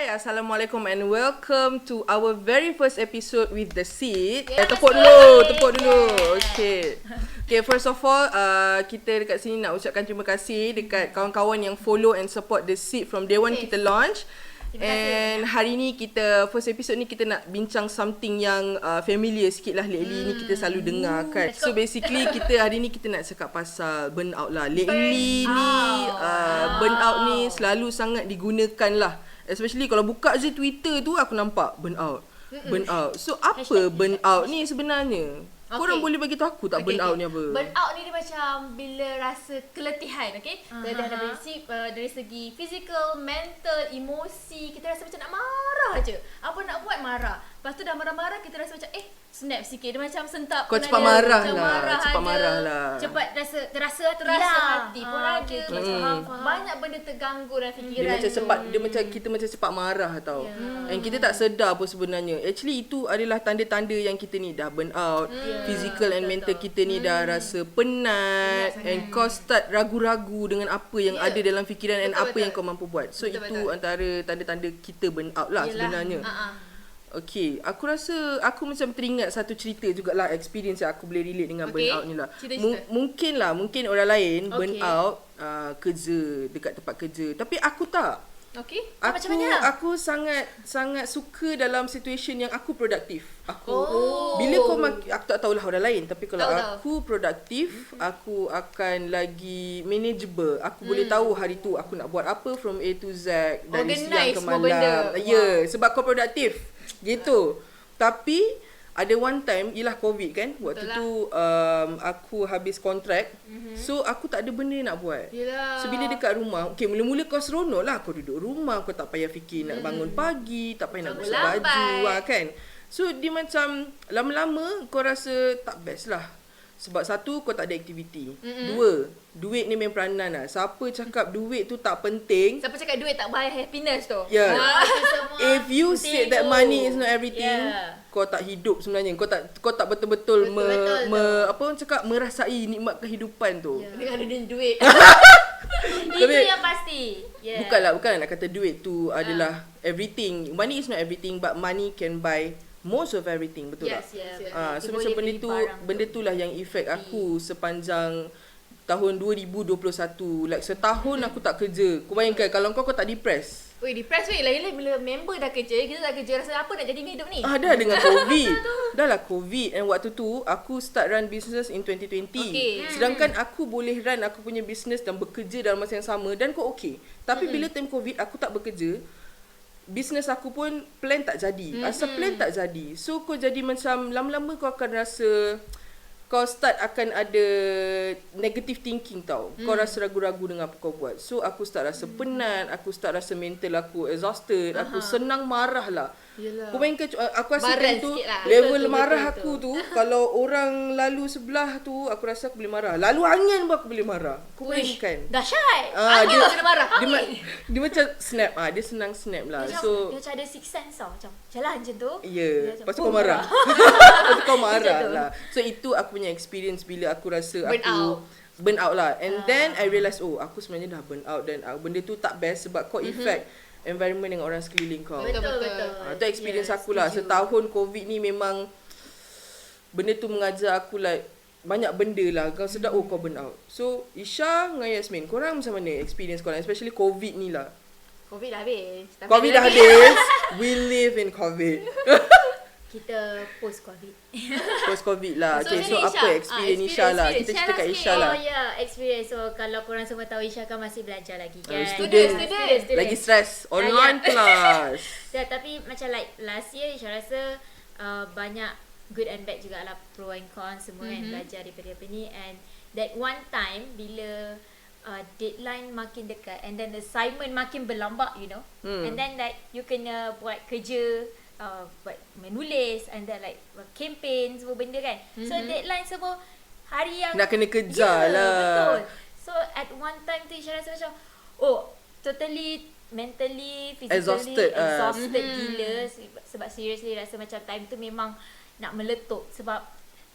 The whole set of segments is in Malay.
Assalamualaikum and welcome to our very first episode with The Seed. Yes, Tepuk dulu. Okay, first of all, kita dekat sini nak ucapkan terima kasih dekat kawan-kawan yang follow and support The Seed from day one kita launch. And hari ni kita, first episode ni kita nak bincang something yang familiar sikit lah. Lately ni kita selalu dengar kan. So basically hari ni kita nak cakap pasal burnout lah. Lately ni burnout ni selalu sangat digunakan lah. Especially kalau buka je Twitter tu aku nampak burnout. So apa burnout ni sebenarnya? Korang boleh bagi tahu aku tak burnout ni apa? Burnout ni dia macam bila rasa keletihan, keletihan dari segi physical, mental, emosi, kita rasa macam nak marah je. Apa nak buat marah. Lepas tu dah marah-marah kita rasa macam snap sikit. Dia macam sentap. Kau cepat marah lah. Cepat terasa hati pun ada. Banyak benda terganggu dalam fikiran. Dia macam kita macam cepat marah tau. And kita tak sedar pun sebenarnya. Actually itu adalah tanda-tanda yang kita ni dah burn out. Physical and mental kita ni dah rasa penat. And kau start ragu-ragu dengan apa yang ada dalam fikiran and apa yang kau mampu buat. So itu antara tanda-tanda kita burn out lah sebenarnya. Okay, aku rasa aku macam teringat satu cerita jugalah, experience yang aku boleh relate dengan burnout ni lah. Mungkin orang lain burnout kerja, dekat tempat kerja. Tapi aku tak. Macam mana? Aku sangat suka dalam situation yang aku produktif. Bila aku tak tahulah orang lain, tapi kalau aku produktif, aku akan lagi manageable. Aku boleh tahu hari tu aku nak buat apa from A to Z, dari siang ke malam. Sebab kau produktif. Gitu. Tapi ada one time ialah COVID kan. Waktu tu aku habis kontrak. So aku tak ada benda nak buat. So bila dekat rumah, mula-mula kau seronok lah. Kau duduk rumah, kau tak payah fikir nak bangun pagi, tak payah nak gosok baju kan. So dia macam lama-lama kau rasa tak best lah. Sebab satu, kau tak ada aktiviti. Dua, duit ni main peranan lah. Siapa cakap duit tu tak penting? Siapa cakap duit tak bayar happiness tu? If you said that money is not everything, kau tak hidup sebenarnya. Kau tak betul-betul merasai nikmat kehidupan tu. Dengan ada duit. Itu yang pasti. Bukanlah nak kata duit tu adalah everything. Money is not everything, but money can buy most of everything, betul tak? So macam benda tu lah yang efek aku sepanjang tahun 2021. Like setahun aku tak kerja. Kau bayangkan kalau kau tak depress. Depress lagi-lagi bila member dah kerja, kita tak kerja, rasa apa nak jadi hidup ni? Dah dengan COVID. Dah lah COVID. And waktu tu aku start run business in 2020. Sedangkan aku boleh run aku punya business dan bekerja dalam masa yang sama dan kau Tapi bila time COVID aku tak bekerja, business aku pun plan tak jadi. Asal plan tak jadi. So kau jadi macam lama-lama kau akan rasa kau start akan ada negative thinking tau. Kau rasa ragu-ragu dengan apa kau buat. So aku start rasa penat, aku start rasa mental aku exhausted, aku senang marah lah. Kau bayangkan aku rasa tu level marah aku tu kalau orang lalu sebelah tu aku rasa aku boleh marah. Lalu angin pun aku boleh marah. Kau bayangkan. Dahsyat. Angin dia kena marah. Dia macam snap dia senang snap lah. So dia macam ada six sense tau. Macam jalan macam tu. Lepas tu kau marah. Lepas tu kau marah lah. So itu aku punya experience bila aku rasa burn out lah. And then I realise aku sebenarnya dah burn out dan benda tu tak best sebab kau effect environment dengan orang sekeliling kau. Betul. Itu experience aku lah. Setahun COVID ni memang benda tu mengajar aku like banyak benda lah. Kau sedar kau burn out. So Isha dengan Yasmin, korang macam mana experience korang, especially COVID ni lah? COVID dah habis. COVID dah habis. We live in COVID. Kita post-COVID. Post-COVID lah. So apa experience Isha lah? Kita cerita kat Isha lah. Experience. So kalau korang semua tahu, Isha kan masih belajar lagi kan. Student. Lagi stress. Online class. Tapi macam like last year, Isha rasa banyak good and bad jugalah. Pro and cons semua kan. Belajar daripada apa ni. And that one time bila deadline makin dekat and then assignment makin berlambak, and then like you kena buat kerja, buat menulis and then like campaign semua benda kan. So deadline semua hari yang nak kena kejar lah. Betul. So at one time tu Isha rasa macam totally mentally, physically exhausted gila. Sebab seriously rasa macam time tu memang nak meletup. Sebab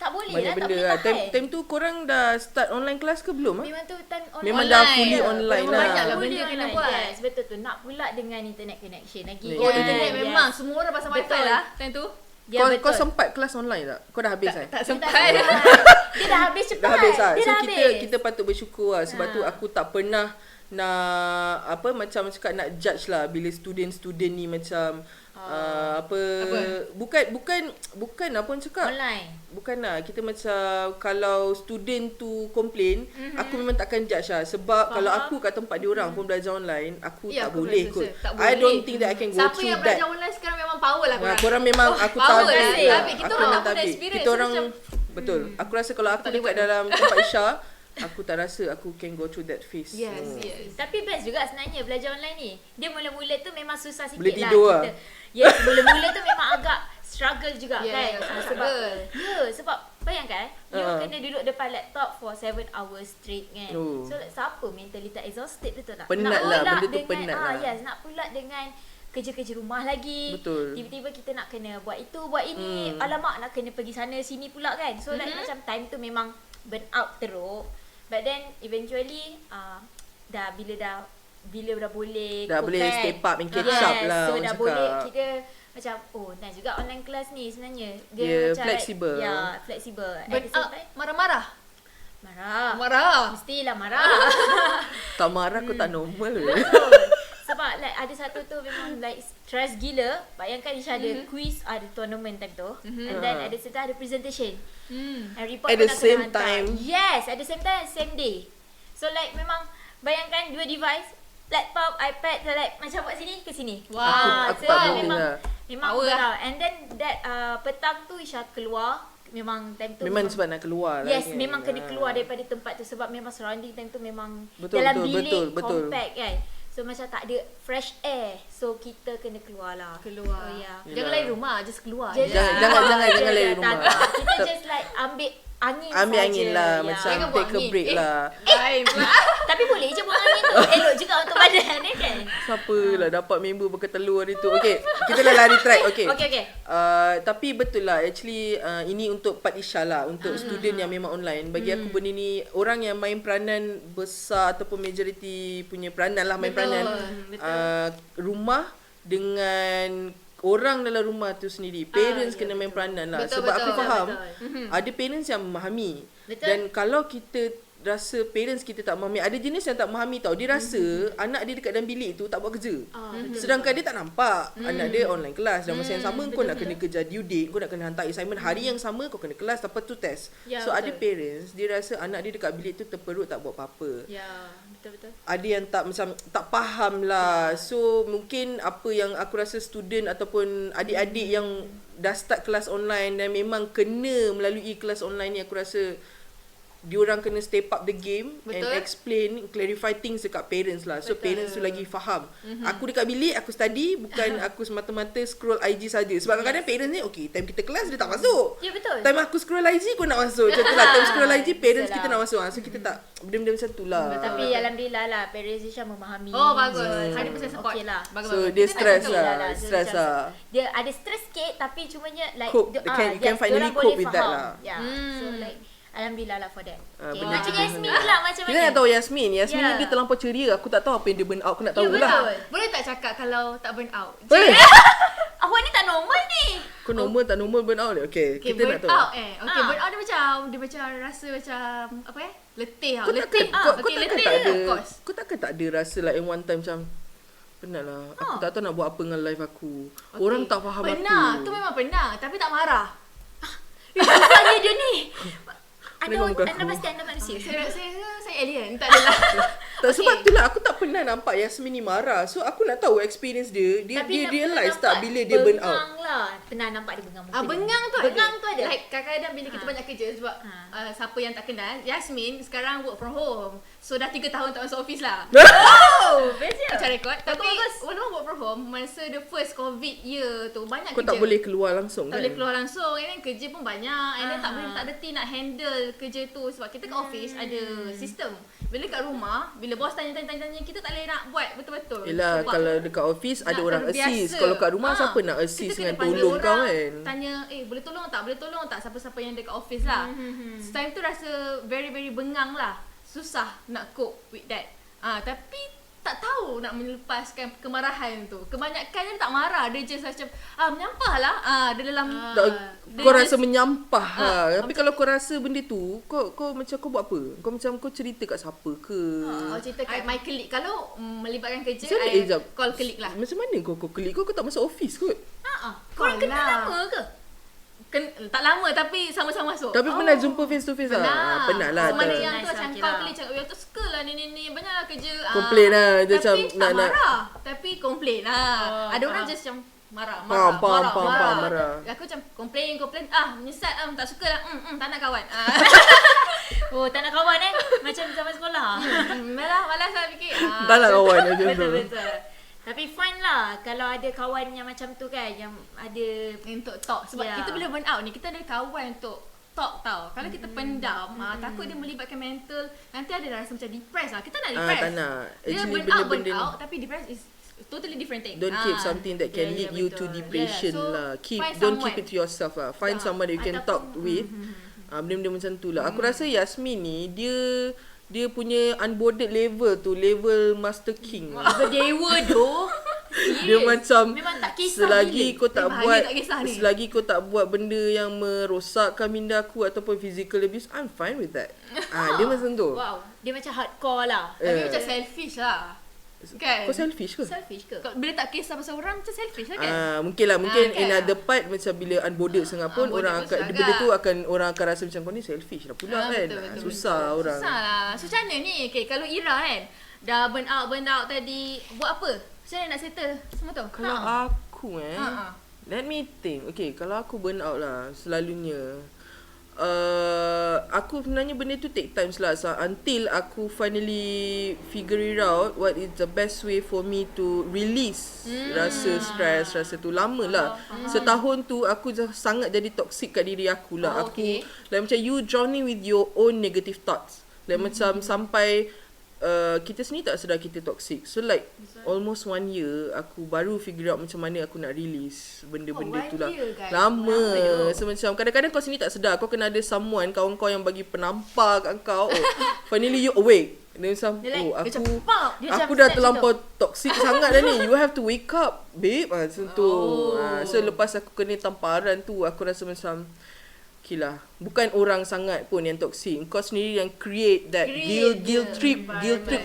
tak boleh banyak lah, tak benda boleh lah. tahan. Time tu korang dah start online class ke belum? Memang tu time online. Memang dah fully je. online Memang lah. banyak lah Fully benda kena online, buat. Yes, betul tu. Nak pula dengan internet connection lagi. Oh, Oh, kan? internet Yes. memang semua orang pasal wifi Betul. lah time tu. Ya, Kau betul. sempat kelas online tak? Kau dah habis Tak Dia sempat. Dia dah habis cepat. Dah habis lah. Dia So dah kita habis. kita patut bersyukur lah. Sebab tu aku tak pernah nak apa macam cakap nak judge lah bila student ni macam bukan apa orang cakap. Online. Bukan lah. Kita macam kalau student tu complain, aku memang takkan judge lah. Sebab kalau aku kat tempat dia orang pun belajar online, aku Ya, tak aku boleh rasa kot. tak I boleh. don't think that I can go Siapa through yang that. belajar online sekarang memang power lah korang. Korang memang aku power tabik lah. lah. Tabik. Kita Aku orang memang tak pernah tabik. experience. Kita So orang betul. Aku rasa kalau aku Tak boleh dekat buat dalam tempat Isha, aku tak rasa aku can go through that phase. Yes, yes. Tapi best juga sebenarnya belajar online ni. Dia mula-mula tu memang susah sikit Boleh lah. tidur lah. Yes, mula-mula tu memang agak struggle juga Yeah, kan. struggle. Sebab bayangkan you Uh-huh. kena duduk depan laptop for 7 hours straight kan. Oh. So siapa mentally tak exhausted betul tak? Penat Nak lah, pula benda tu dengan, penat lah. Yes, nak pula dengan kerja-kerja rumah lagi. Betul. Tiba-tiba kita nak kena buat itu, buat ini. Alamak, nak kena pergi sana sini pula kan. So like macam time tu memang burn out teruk. But then eventually bila dah boleh Dah cope boleh kan. step up and catch Yes, up lah, so orang dah cakap. boleh kita macam nice juga online class ni sebenarnya. Dia Dia macam flexible. Ya, flexible. At Burn the same out, time marah-marah. marah. Marah. Mestilah marah. Tak marah kau tak normal. Betul. Sebab like ada satu tu memang like stress gila. Bayangkan Isha ada quiz, ada tournament time tu. And then ada serta ada presentation. And report At pun the nak kena same hantar. time. Yes, at the same time, same day. So like memang bayangkan dua device, laptop, iPad, so like macam buat sini ke sini. Wow. Aku So tak boleh memang lah. memang Power berat. And then that petang tu Isha keluar. Memang time tu Memang sebab nak keluar lah. yes, kan. memang kena keluar daripada tempat tu sebab memang surrounding time tu memang Betul, dalam betul, bilik betul. compact kan. So macam tak ada fresh air. So kita kena keluar lah. Keluar. Oh, ya. Jangan lain rumah, just keluar. Just- je. Jangan lari tak, rumah. tak. Kita just like ambil angin Ambil saja. angin lah. Ya. Macam Jangan buat take a angin. break lah. Lain pula. Tapi boleh je buang angin tu. Elok juga untuk badan ni kan. Siapa lah dapat member berketelur hari tu. Okay, kita dah lari track. Okay. Okay. Tapi betul lah actually ini untuk Part Isha lah, untuk student yang memang online. Bagi aku benda ni orang yang main peranan besar ataupun majoriti punya peranan lah main peranan rumah dengan orang dalam rumah tu sendiri. Parents kena main peranan lah. Betul, Sebab betul, aku faham betul. ada parents yang memahami. Betul. Dan kalau kita rasa parents kita tak memahami, ada jenis yang tak memahami tau. Dia rasa anak dia dekat dalam bilik tu tak buat kerja. Sedangkan dia tak nampak anak dia online kelas. Dalam masa yang sama kau nak kena kerja due date, kau nak kena hantar assignment hari yang sama, kau kena kelas, lepas tu test. Ya, So ada betul. parents dia rasa anak dia dekat bilik tu terperut tak buat apa-apa. Ya, betul-betul. Ada yang tak macam tak faham lah. So mungkin apa yang aku rasa student ataupun adik-adik yang dah start kelas online dan memang kena melalui kelas online ni, aku rasa diorang kena step up the game. Betul. And explain, clarify things dekat parents lah. So parents tu lagi faham. Aku dekat bilik, aku study, bukan aku semata-mata scroll IG saja. Sebab kadang-kadang parents ni, okay, time kita kelas dia tak masuk. Ya, betul. Time aku scroll IG kau nak masuk. Macam tu lah. Time scroll IG parents Betul kita lah. nak masuk. So kita tak, benda-benda macam tu lah. Tapi alhamdulillah lah parents Isha memahami. Oh, bagus. So, 100% support. Okay lah. Bagus, So bagus. dia Kita nak stress tahu. lah. So, Stress macam lah. Dia ada stress sikit tapi cumanya like Cope. You can finally diorang cope boleh with that faham. lah. Yeah. So like alhamdulillah lah for that. Okay. benda Macam tu Yasmin pula macam Kita mana? nak tahu Yasmin. Yasmin Ya. ni dia terlampau ceria. Aku tak tahu apa yang dia burn out. Aku nak tahu Ya, lah. betul. Boleh tak cakap kalau tak burn out? Eh, Awak ni tak normal ni. kau normal tak normal burn out dia? Okay, Okay, kita burn nak tahu. out Okay, Ah. burn out dia macam rasa macam apa letih tau. Kau Letih. takkan, kau Okay, takkan letih tak dia, ada, of course. kau takkan tak ada rasa like in one time macam penat lah. Aku tak tahu nak buat apa dengan life aku. Orang tak faham Pernah, aku. tu memang pernah. Tapi tak marah. Rasanya dia ni. Kenapa muka Anda aku? pasti anda manusia. Saya alien. Tak adalah. Tak, sebab tu lah aku tak pernah nampak Yasmin ni marah. So aku nak tahu experience dia. Dia realize tak bila dia burn out. Bengang lah. Pernah nampak dia bengang muka dia. Bengang tu Bengang tu ada. Like kadang-kadang bila kita banyak kerja sebab siapa yang tak kenal, Yasmin sekarang work from home. So dah 3 tahun tak masuk office lah. Oh, best je. Macam rekod. Tapi bagus. walaupun work from home, masa the first COVID year tu banyak Kau kerja. tak boleh keluar langsung Tak kan? boleh keluar langsung. And then kerja pun banyak. And then tak boleh, tak ada team nak handle kerja tu. Sebab kita kat office ada sistem. bila kat rumah, bila bos tanya, kita tak boleh nak buat betul-betul. Yelah, sebab kalau dekat office ada nak orang terbiasa. assist. Kalau kat rumah siapa nak assist kita dengan kena panggil tolong kau orang, kan? Tanya, boleh tolong tak? Siapa-siapa yang dekat office lah. Time tu rasa very bengang lah. Susah nak cope with that. Tapi tak tahu nak melepaskan kemarahan tu. Kebanyakan dia tak marah, dia just macam menyampah lah. Dia dalam Kau rasa menyampah Tapi kalau kau rasa benda tu, kau macam kau buat apa? Kau macam kau cerita kat siapa ke? cerita kat my colleague. Kalau melibatkan kerja, Macam call colleague lah. Macam mana kau colleague kau tak masuk office kot? Korang kenal lama ke? Tak lama tapi sama-sama masuk. Tapi pernah jumpa face to face lah? Pernah lah. Mana tak. yang tu Nice macam lah, kau kira. boleh cakap, aku tak suka lah ni banyaklah kerja. Complain lah, dia Tapi macam tak nak- marah. Tapi complain lah. Ada orang just macam marah. marah. Aku macam complain. Menyesat tak suka lah. Tak nak kawan. Oh, tak nak kawan macam zaman sekolah. Malas lah fikir. Tak nak kawan macam tu. Betul. Tapi fun lah kalau ada kawan yang macam tu kan, yang ada Untuk talk. Sebab Ya. kita bila burn out ni, kita ada kawan untuk talk tau. Kalau kita pendam, takut dia melibatkan mental. Nanti ada rasa macam depressed lah. Kita nak depressed. Tak nak. Dia Actually burn benda-benda out tapi depressed is totally different thing. Don't keep something that can lead you to betul. depression So, lah. find Don't keep someone. it to yourself lah. Find someone that you can talk Ataupun- with. Benda-benda macam tu lah. Aku rasa Yasmin ni dia punya unboarded level tu, level Master King. berdewa doh. Dia macam Memang tak kisah selagi bila. kau tak Dia buat bahagia tak kisah ni. selagi kau tak buat benda yang merosakkan minda aku ataupun physical abuse, I'm fine with that. Dia macam tu. Wow, dia macam hardcore lah. Tapi Eh. macam selfish lah. Kan? Kau selfish ke? Selfish ke? Bila tak kisah pasal orang, macam selfish lah kan? Mungkin lah, mungkin kan? in other part macam bila unboarded sangat pun Unboarded orang pun akan susah benda agak. tu orang akan rasa macam kau ni selfish lah pula kan. Betul. Susah orang. Susah lah. So macam mana ni? Okay, kalau Ira kan, dah burn out tadi, buat apa? Macam mana nak settle semua tu? Kalau aku Ha. let me think. Okay, kalau aku burn out lah selalunya aku sebenarnya benda tu take times lah, so, until aku finally figure it out what is the best way for me to release rasa stress, rasa tu lama lah. Setahun tu aku sangat jadi toxic kat diri aku lah. Aku like macam you drowning with your own negative thoughts. Like macam sampai kita sendiri tak sedar kita toxic. So like almost 1 year aku baru figure out macam mana aku nak release benda-benda tu lah. 1 year, guys. Lama. So macam kadang-kadang kau sendiri tak sedar, kau kena ada someone, kawan kau yang bagi penampar kat kau. Finally you awake. Dia macam Dia like, aku macam, "Pop!" Dia macam aku dah snatch terlampau toxic sangat dah ni. You have to wake up, babe. Macam tu. So lepas aku kena tamparan tu, aku rasa macam okay lah, bukan orang sangat pun yang toxic. Kau sendiri yang create that guilt trip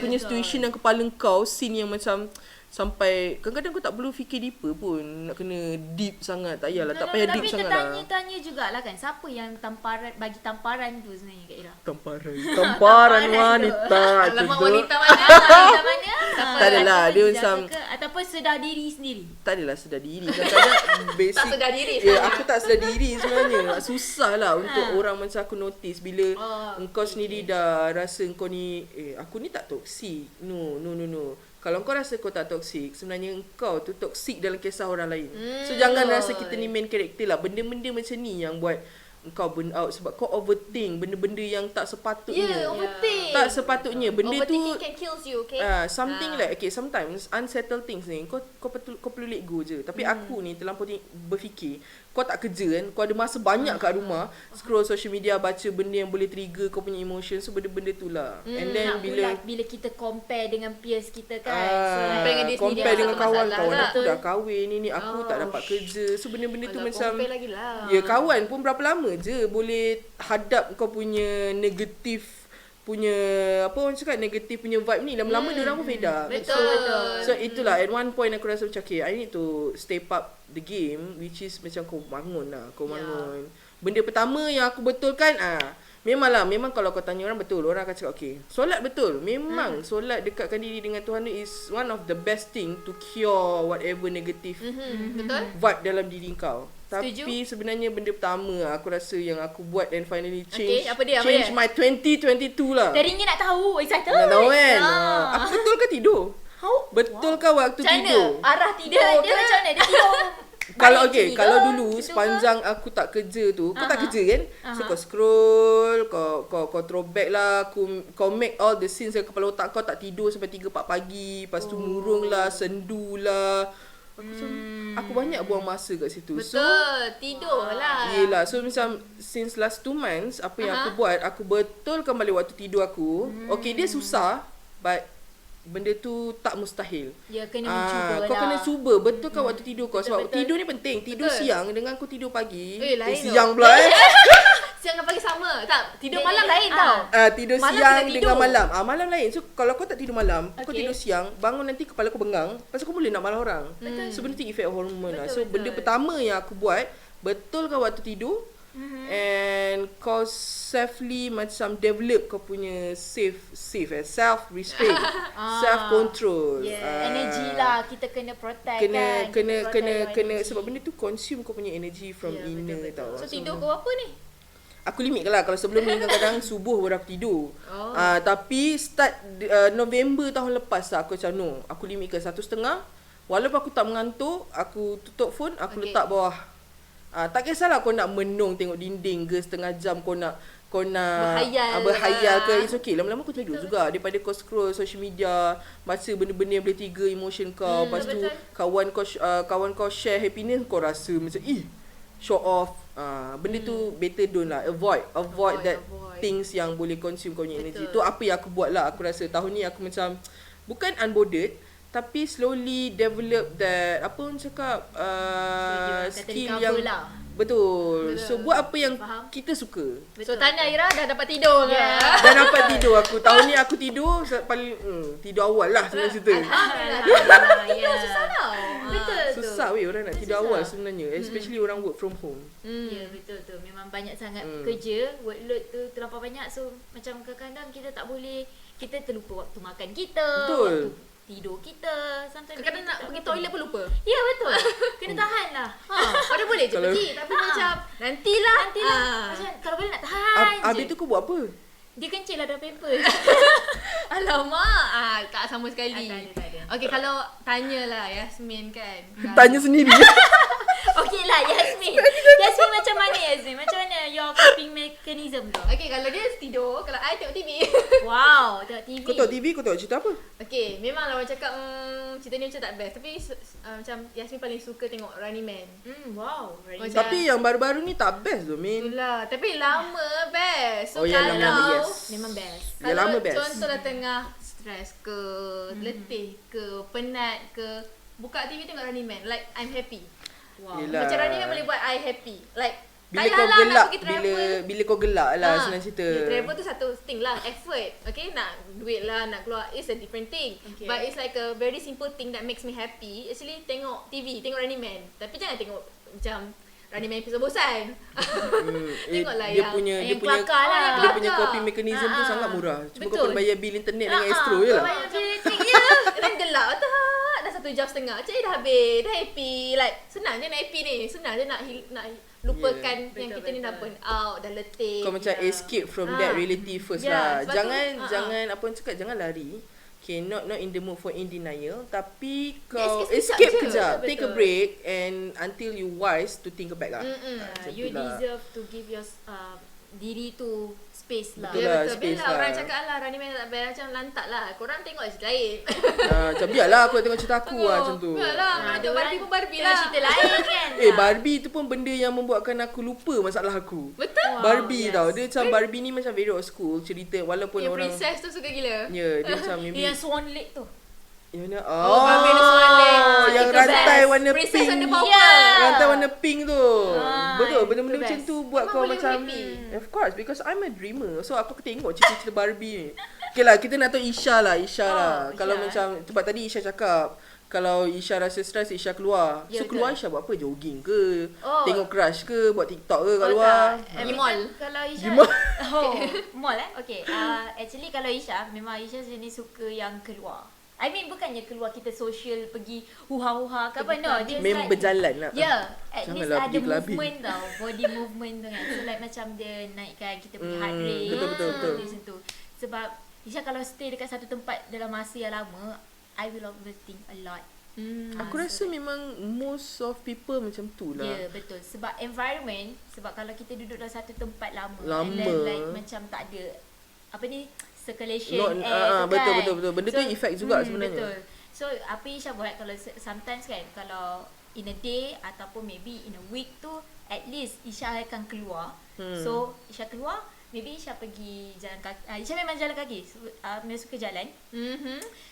punya situation yang kepala kau, scene yang macam sampai kadang-kadang kau tak perlu fikir deeper pun, nak kena deep sangat. Tak payahlah, tak payah deep sangat lah. Tapi tanya jugalah kan, siapa yang bagi tamparan tu sebenarnya Kak Ira? Tamparan wanita. Alamak, tu. wanita mana? Wanita mana? Tak adalah, dia macam Ataupun sedar diri sendiri. tak adalah sedar diri. Kadang-kadang basic. Tak sedar diri Aku tak sedar diri sebenarnya. Susah lah untuk orang macam aku notice bila engkau sendiri dah rasa engkau ni aku ni tak toksik. No. Kalau kau rasa kau tak toksik, sebenarnya engkau tu toksik dalam kisah orang lain. So jangan rasa kita ni main karakter lah. Benda-benda macam ni yang buat engkau burn out sebab kau overthink benda-benda yang tak sepatutnya. Overthink. Tak sepatutnya. Benda tu Overthinking can kills you, okay? something like okay, sometimes unsettled things ni kau perlu let go je. Tapi aku ni terlampau berfikir, kau tak kerja kan, kau ada masa banyak kat rumah, scroll social media, baca benda yang boleh trigger kau punya emotion. So benda-benda tu lah. And then bila kita compare dengan peers kita kan, compare dengan kawan-kawan lah. aku dah kahwin, ni aku tak dapat kerja. So benda-benda tu macam compare lagi lah. ya, kawan pun berapa lama je boleh hadap kau punya negatif punya orang cakap negatif punya vibe ni. Lama-lama dia orang pun fed up. So itulah at one point aku rasa macam okay, I need to step up the game, which is macam kau bangun. Benda pertama yang aku betulkan memang kalau kau tanya orang, betul orang akan cakap okay, solat betul. Memang solat, dekatkan diri dengan Tuhan is one of the best thing to cure whatever negative Betul? vibe dalam diri kau. Setuju? Tapi sebenarnya benda pertama aku rasa yang aku buat and finally change apa dia? my 2022 lah. teringin nak tahu, excited. Nak tahu kan? Aku betul ke tidur? How? Betul ke waktu Macam mana? tidur? Arah tidur Dia macam mana? Dia tidur Kalau Baik je kalau ke? dulu Gitu ke? sepanjang aku tak kerja tu, kau tak Aha. kerja kan? So kau scroll, kau throwback lah, kau make all the scenes dalam kepala otak kau, tak tidur sampai 3-4 pagi, lepas tu murung lah, sendu lah. Aku macam aku banyak buang masa kat situ. So Betul. Tidur lah. yelah, so macam since last 2 months apa yang aku buat, aku betulkan balik waktu tidur aku. Okay, dia susah but benda tu tak mustahil. Ya, kena mencuba Kau lah. kena cuba betulkan waktu tidur kau. Sebab betul. tidur ni penting. Tidur Betul. siang dengan kau tidur pagi. Lain siang tau. pula Siang dengan pagi sama. Tak, tidur Dia- malam dia- lain tau. Tidur Malam siang kena tidur. dengan malam. Malam lain. So kalau kau tak tidur malam, kau Okay. tidur siang, bangun nanti kepala kau bengang, pasal kau boleh nak marah orang. So benda tu efek hormon lah. So Betul, benda betul. pertama yang aku buat, betulkan waktu tidur. And kau safely macam develop kau punya self restraint, self control. Energy lah kita kena protect Kena kan. kena Kita kena protect your kena energy. sebab benda tu consume kau punya energy from Ya, inner betul, tau. So tidur kau apa ni? Aku limit lah. Kalau sebelum ni kadang-kadang subuh baru aku tidur. Oh. Tapi start November tahun lepas lah aku macam no. Aku limit ke 1.5. Walaupun aku tak mengantuk, aku tutup phone, aku Okay. letak bawah. Tak kisahlah kau nak menung tengok dinding ke setengah jam kau nak berhayal ke, it's okay. Lama-lama kau tidur juga daripada kau scroll social media, baca benda-benda yang boleh trigger emotion kau. Lepas tu kawan kau share happiness, kau rasa macam show off. Benda tu better don't lah. Avoid that things yang boleh consume kau punya energy. Tu apa yang aku buat lah. Aku rasa tahun ni aku macam bukan unbothered, tapi slowly develop that apa orang cakap skill yang lah. betul. So buat apa yang Faham. kita suka. So tanya Ira dah dapat tidur ke? Ya. Dan dapat tidur aku. Tahun ni aku tidur paling tidur awal lah sebenarnya cerita. Alhamdulillah. Ya. Susah tau. Betul tu. Susah weh orang nak tidur awal sebenarnya, especially orang work from home. Ya, betul tu. Memang banyak sangat kerja, workload tu terlampau banyak. So macam kadang-kadang kita tak boleh, kita terlupa waktu makan kita, Betul. waktu tidur kita. Sometimes Kadang-kadang nak kita tak pergi lupa. toilet pun lupa. Ya, betul. Kena tahan lah. Pada boleh je Kalau- pergi tapi macam nantilah. Nantilah. Macam kalau boleh nak tahan Habis je. tu kau buat apa? Dia kencing lah dalam pampers. Alamak, tak sama sekali. Tak ada. Okey, kalau tanyalah Yasmin kan. Tanya sendiri. Okey lah, Yasmin. Yasmin macam mana Yasmin? Macam mana your coping mechanism tu? Okey, kalau dia tidur, kalau I tengok TV. Wow, tengok TV. Kau tengok TV, kau tengok cerita apa? Okey, memanglah orang cakap cerita ni macam tak best. Tapi macam Yasmin paling suka tengok Running Man. Wow. Macam- Tapi yang baru-baru ni tak best tu, Min. Itulah, tapi lama best. So Oh, yang kalau lama, yes. Memang best. Yang lama best. contohlah tengah stres ke, letih ke, penat ke, buka TV tengok Running Man, like I'm happy. Wow. Yelah. Macam Running Man boleh buat I happy. Like Bila tak kau payahlah gelak, nak pergi travel. bila kau gelak lah Ah, senang cerita. Travel tu satu thing lah, effort. Okay, nak duit lah, nak keluar, it's a different thing. Okay. But it's like a very simple thing that makes me happy. Actually tengok TV, tengok Running Man. Tapi jangan tengok macam Running Man episode bosan. Tengoklah dia yang- punya yang kelakar lah, yang dia punya kelakar. coping mechanism tu sangat murah. Cuma kau Betul. kena bayar bil internet dengan Astro je lah. Bayar bil listrik Ya, dan gelap tak. Dah 1 jam setengah. Cik dah habis, dah happy. Like senang je nak happy ni. Senang je nak lupakan yang Betul, kita ni dah betul. burn out, dah letih. Kau macam dah. escape from that reality first Ya, lah. sebab tu, Jangan apa orang cakap, jangan lari. Okay, not in the mood for in denial, tapi Dia kau escape escape sekejap je. kejap, Betul, take a betul. break and until you wise to think back lah. Macam You tu lah. deserve to give your diri tu space lah. Betul Ya lah, betul. space Biarlah orang lah. cakap lah Running Man tak best, macam lantak lah. Korang tengok cerita lain. Macam biarlah aku tengok cerita aku lah macam tu. Biarlah, orang Ada tengok orang Barbie pun Barbie tengok lah. cerita lain kan. Barbie tu pun benda yang membuatkan aku lupa masalah aku. Betul. Barbie yes. tau. Dia macam Barbie ni macam very old school cerita walaupun Yang orang princess tu suka gila. ya dia macam maybe Yang Swan Lake tu. yang mana? Oh, Barbie ada Swan Lake. Yang Itu rantai best. warna Princess pink. Under Power. Ya. Rantai warna pink tu. Betul, itu benda-benda macam best. tu buat Memang kau boleh macam happy. of course because I'm a dreamer. So aku tengok cerita-cerita Barbie ni. Okay lah, kita nak tahu Isha lah. Isha. Kalau macam sebab tadi Isha cakap kalau Isha rasa stres, Isha keluar. Ya, So keluar betul. Isha buat apa? Jogging ke? Oh. Tengok crush ke? Buat TikTok ke kat Oh, luar? tak. Pergi mall. Kalau Isha Pergi mall. mall Okay actually kalau Isha memang Isha jenis suka yang keluar. I mean bukannya keluar kita social pergi huha-huha ke apa, no. Dia Memang berjalan lah. Ya, at least Janganlah ada pergi clubbing. movement tau, body movement tu kan. So like macam dia naikkan kita punya heart rate. betul. Macam tu. Sebab Isha kalau stay dekat satu tempat dalam masa yang lama, I will overthink a lot. Aku rasa memang most of people macam tu lah. Ya, betul. Sebab environment, sebab kalau kita duduk dalam satu tempat lama. Lama. And then like macam tak ada, apa ni, circulation Not, air tu kan. betul. Benda tu effect juga sebenarnya. Betul. So, apa Isha buat kalau sometimes kan, kalau in a day ataupun maybe in a week tu, at least Isha akan keluar. So, Isha keluar, maybe Isha pergi jalan kaki. Isha memang jalan kaki. Memang suka jalan.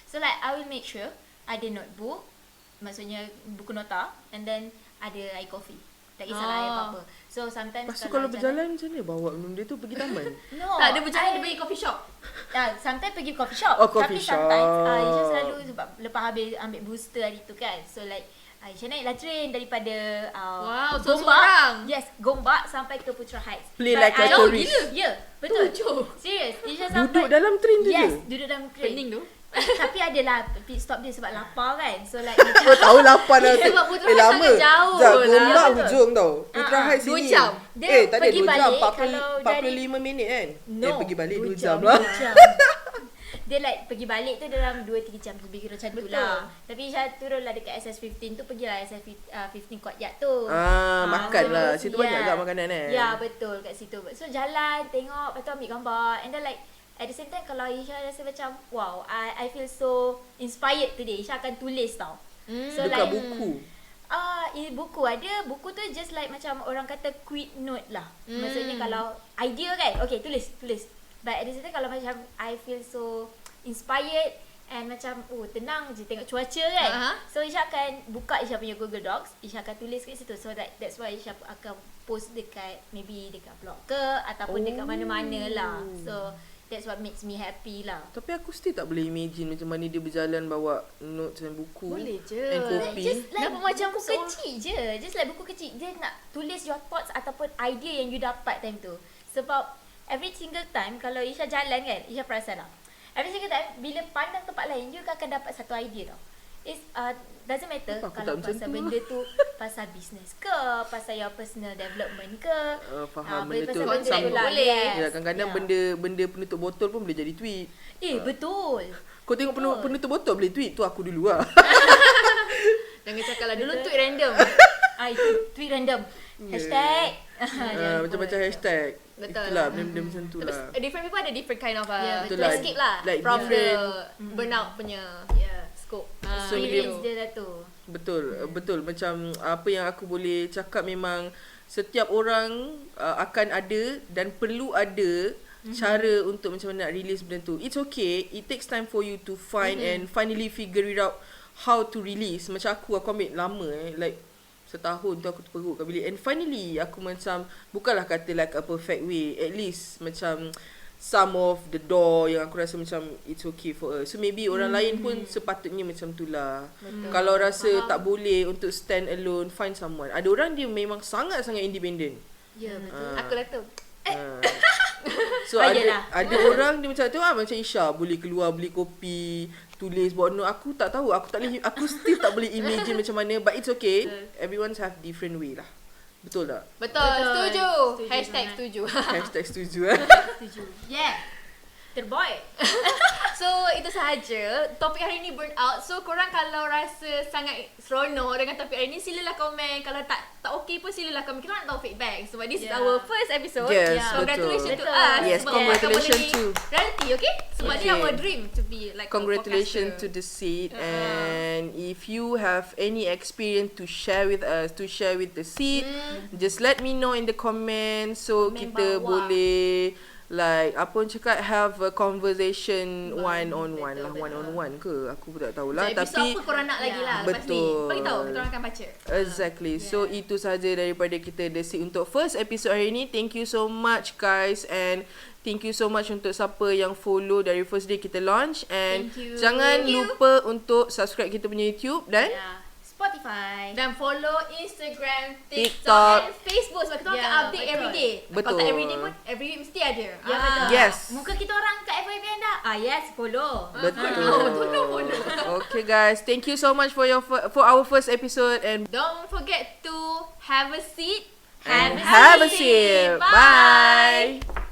So, like I will make sure ada notebook, maksudnya buku nota, and then ada air coffee. Tak kisahlah air apa-apa. So, sometimes Lepas tu kalau berjalan macam mana bawa minum dia tu pergi taman? No, Tak, dia berjalan dia pergi coffee shop. Sometimes pergi coffee shop. Oh, coffee Tapi shop. sometimes Isha selalu sebab lepas habis ambil booster hari tu kan. So like Isha naiklah train daripada Wow, Gombak. seorang. Yes, Gombak sampai ke Putra Heights. Play But like a I- tourist. Gila. Ya, betul. Jauh. Serius. Isha sampai Duduk dalam train tu yes, je? duduk dalam train. Pening tu. Tapi adalah pit stop dia sebab lapar kan. So like Kau tahu lapar dah. Sebab Putra Heights lama. sangat jauh Sekejap, lah. Gombak Betul. hujung tau. Putra Heights 2 sini. jam. Dia Tak ada pergi 2 jam. balik 40, kalau 45 minit kan? No, Pergi balik 2 2 jam lah. 2 jam. Dia like pergi balik tu dalam 2-3 jam lebih kira macam tu Betul. lah. Tapi Isha turun lah dekat SS15 tu, pergilah SS15 Courtyard tu. Makan lah. terus, Situ banyak kat makanan kan? Ya, betul kat situ. So jalan, tengok, lepas tu ambil gambar. And then like at the same time kalau Isha rasa macam wow, I feel so inspired today, Isha akan tulis tau. So Dekat like buku. buku ada. Buku tu just like macam orang kata quick note lah. Maksudnya kalau idea kan, okay tulis. But at the same time kalau macam I feel so inspired and macam tenang je tengok cuaca kan. So Isha akan buka Isha punya Google Docs, Isha akan tulis kat situ. So that's why Isha akan post dekat maybe dekat blog ke ataupun dekat mana-mana lah. So that's what makes me happy lah. Tapi aku still tak boleh imagine macam mana dia berjalan bawa notes dan buku. Boleh je. And kopi. Just like Nampak macam macam buku kecil je. Just like buku kecil. Dia nak tulis your thoughts ataupun idea yang you dapat time tu. Sebab every single time kalau Isha jalan kan, Isha perasan lah. Every single time bila pandang tempat lain, you akan dapat satu idea tau. It's doesn't matter Kenapa aku kalau tak macam pasal tu? benda tu pasal business ke, pasal your personal development ke. Faham benda tu. pasal benda Sama tu lah. boleh. Yes. Ya, kadang-kadang benda penutup botol pun boleh jadi tweet. Betul. Kau tengok penutup botol boleh tweet. Tu aku dulu lah. Jangan cakap lah. Dulu tweet random. Itu tweet random. Hashtag. Macam-macam hashtag. Betul. Itulah benda-benda macam tu Tapi lah. different people ada different kind of betul lah. escape lah. Like From the different- burnout punya scope. So, Experience dia dah tu. Betul. Macam apa yang aku boleh cakap memang setiap orang akan ada dan perlu ada cara untuk macam mana nak release benda tu. It's okay. It takes time for you to find and finally figure it out how to release. Macam aku ambil lama like setahun tu aku terperuk kat bilik. And finally aku macam bukanlah kata like a perfect way. At least macam some of the door yang aku rasa macam it's okay for us. So maybe orang lain pun sepatutnya macam tu lah. Kalau rasa tak boleh untuk stand alone, find someone. Ada orang dia memang sangat-sangat independent. Ya, betul. Aku lah tu. So Yelah. ada orang dia macam tu macam Isha boleh keluar beli kopi, tulis buat note. Aku tak tahu, aku still tak boleh imagine macam mana, but it's okay. Everyone's have different way lah. Betul tak? Betul. Setuju Hashtag sangat. setuju. Hashtag setuju. Setuju. Yeah. Terbaik. So itu sahaja topik hari ni burnout. So korang kalau rasa sangat seronok dengan topik hari ni, silalah komen. Kalau tak okey pun silalah komen. Kita nak tahu feedback sebab this is our first episode. Yes, Congratulations to betul. us. Yes, sebab congratulations kita to- reality, okay? Sebab Okay. ni our dream to be like Congratulations a to podcaster. the seed. And if you have any experience to share with us, to share with the seed, just let me know in the comments. So Komen kita bawah. boleh like apa orang cakap, have a conversation one-on-one lah. betul. One-on-one ke? Aku pun tak tahulah. So episode Tapi apa korang nak lagi lah lepas ni. betul. Bagi tahu, kita orang akan baca. Exactly. So itu saja daripada kita The Seed untuk first episode hari ni. Thank you so much guys, and thank you so much untuk siapa yang follow dari first day kita launch, and Thank you. jangan Thank you. lupa untuk subscribe kita punya YouTube dan Spotify. Dan follow Instagram, TikTok. TikTok and Facebook sebab kita orang Ya, akan update betul. everyday. Betul. Kalau tak everyday pun every week mesti ada. Ya, betul. Yes. Muka kita orang kat FYP anda. Yes, follow. betul. Okay guys, thank you so much for our first episode, and Don't forget to have a seat. have a seat. Bye.